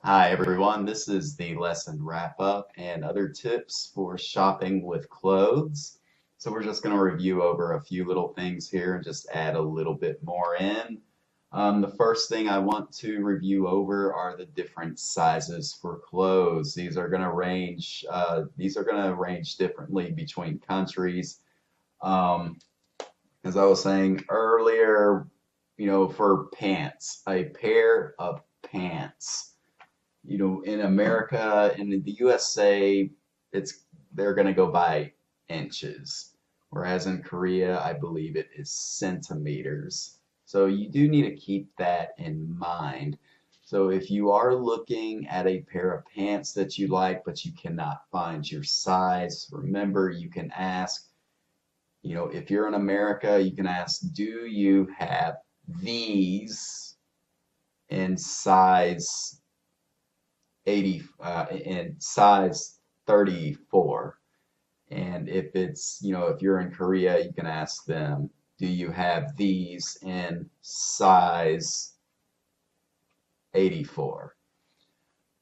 Hi everyone, this is the lesson wrap up and other tips for shopping with clothes. So we're just going to review over a few little things here and just add a little bit more in. The first thing I want to review over are the different sizes for clothes. These are going to range differently between countries. Um, as I was saying earlier, for pants, a pair of pants, in America, in the USA, it's they're going to go by inches, whereas in Korea, I believe it is centimeters. So you do need to keep that in mind. So if you are looking at a pair of pants that you like, but you cannot find your size, remember you can ask, if you're in America, you can ask, do you have these in size 80 in size 34? And if you're in Korea, you can ask them, do you have these in size 84?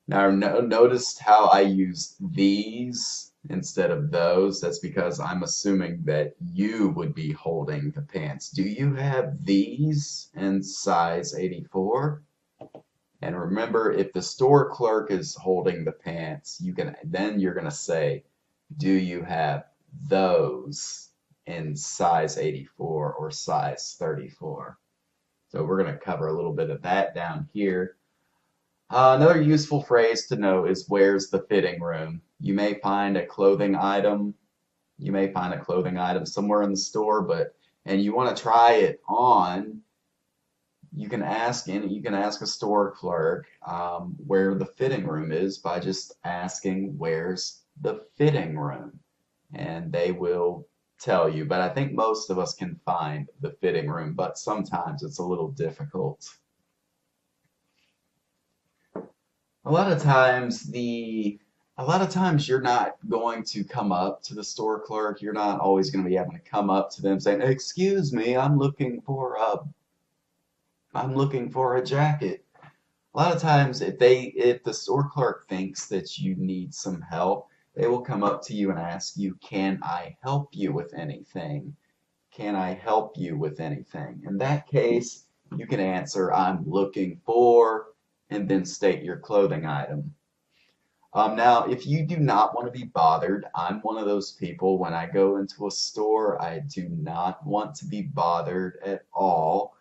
Now, notice how I use these instead of those. That's because I'm assuming that you would be holding the pants. Do you have these in size 84? And remember, if the store clerk is holding the pants, you're gonna say, do you have those in size 84 or size 34? So we're gonna cover a little bit of that down here. Another useful phrase to know is where's the fitting room? You may find a clothing item somewhere in the store, and you want to try it on. You can ask a store clerk where the fitting room is by just asking where's the fitting room, and they will tell you. But I think most of us can find the fitting room, but sometimes it's a little difficult. A lot of times you're not going to come up to the store clerk. You're not always going to be able to come up to them saying, "Excuse me, I'm looking for a jacket." A lot of times, if the store clerk thinks that you need some help, they will come up to you and ask you, "Can I help you with anything? Can I help you with anything?" In that case, you can answer, "I'm looking for," and then state your clothing item. Now, if you do not want to be bothered, I'm one of those people. When I go into a store, I do not want to be bothered at all.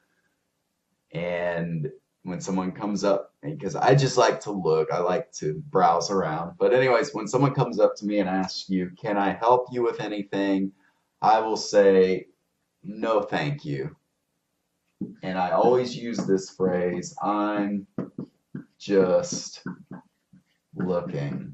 And when someone comes up, because I just like to look, I like to browse around. But anyways, when someone comes up to me and asks you, "Can I help you with anything?" I will say, "No, thank you." And I always use this phrase, "I'm just looking."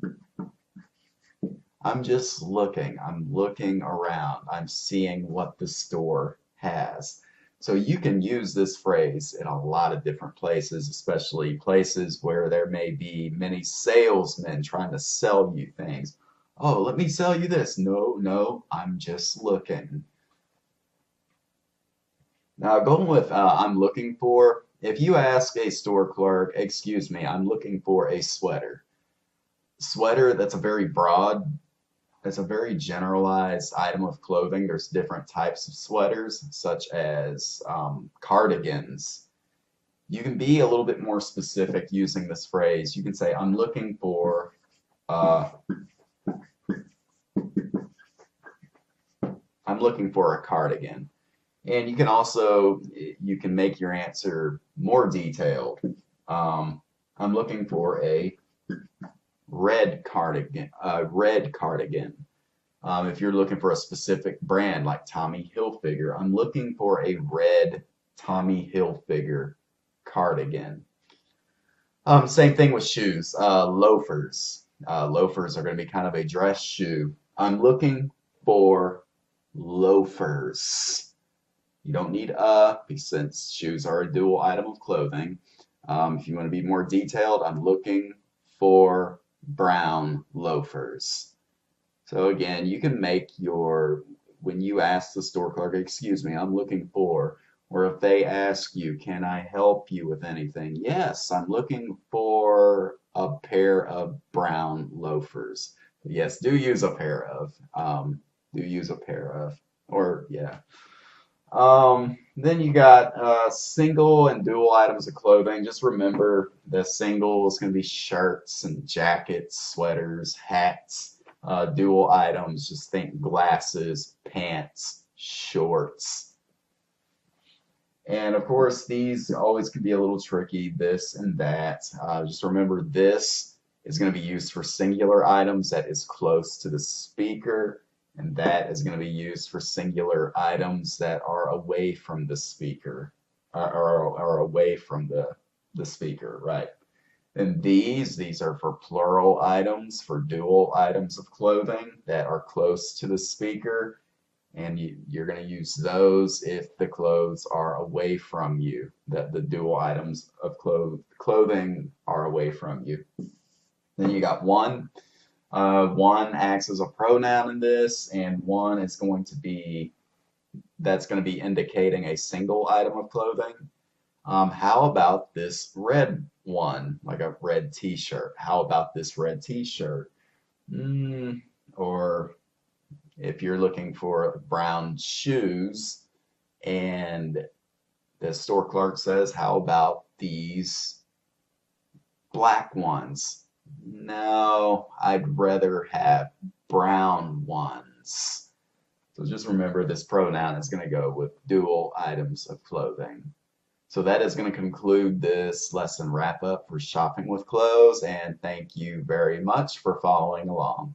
I'm just looking. I'm looking around. I'm seeing what the store has. So you can use this phrase in a lot of different places, especially places where there may be many salesmen trying to sell you things. "Oh, let me sell you this." "No, no, I'm just looking." Now, going with "I'm looking for," if you ask a store clerk, "Excuse me, I'm looking for a sweater." Sweater, that's a very generalized item of clothing. There's different types of sweaters, such as cardigans. You can be a little bit more specific using this phrase. You can say, uh, I'm looking for a cardigan." And you can make your answer more detailed. I'm looking for a red cardigan, if you're looking for a specific brand like Tommy Hilfiger, "I'm looking for a red Tommy Hilfiger cardigan." Same thing with shoes. Loafers. Loafers are going to be kind of a dress shoe. "I'm looking for loafers." You don't need since shoes are a dual item of clothing. If you want to be more detailed, "I'm looking for brown loafers." So again, you can when you ask the store clerk, "Excuse me, I'm looking for," or if they ask you, "Can I help you with anything?" "Yes, I'm looking for a pair of brown loafers. Yes, do use a pair of. Do use a pair of. Or, yeah. Then you got single and dual items of clothing. Just remember the single is going to be shirts and jackets, sweaters, hats. Dual items, just think glasses, pants, shorts. And of course, these always can be a little tricky, this and that. Just remember this is going to be used for singular items that is close to the speaker, and that is going to be used for singular items that are away from the speaker, or away from the speaker, right? And these are for plural items, for dual items of clothing that are close to the speaker. And you're going to use those if the clothes are away from you, that the dual items of clothing are away from you. Then you got one. One acts as a pronoun in this, and one is going to be, that's going to be indicating a single item of clothing. How about this red one, like a red t-shirt? How about this red t-shirt? Or if you're looking for brown shoes and the store clerk says, how about these black ones? No, I'd rather have brown ones. So just remember this pronoun is going to go with dual items of clothing. So that is going to conclude this lesson wrap up for shopping with clothes, and thank you very much for following along.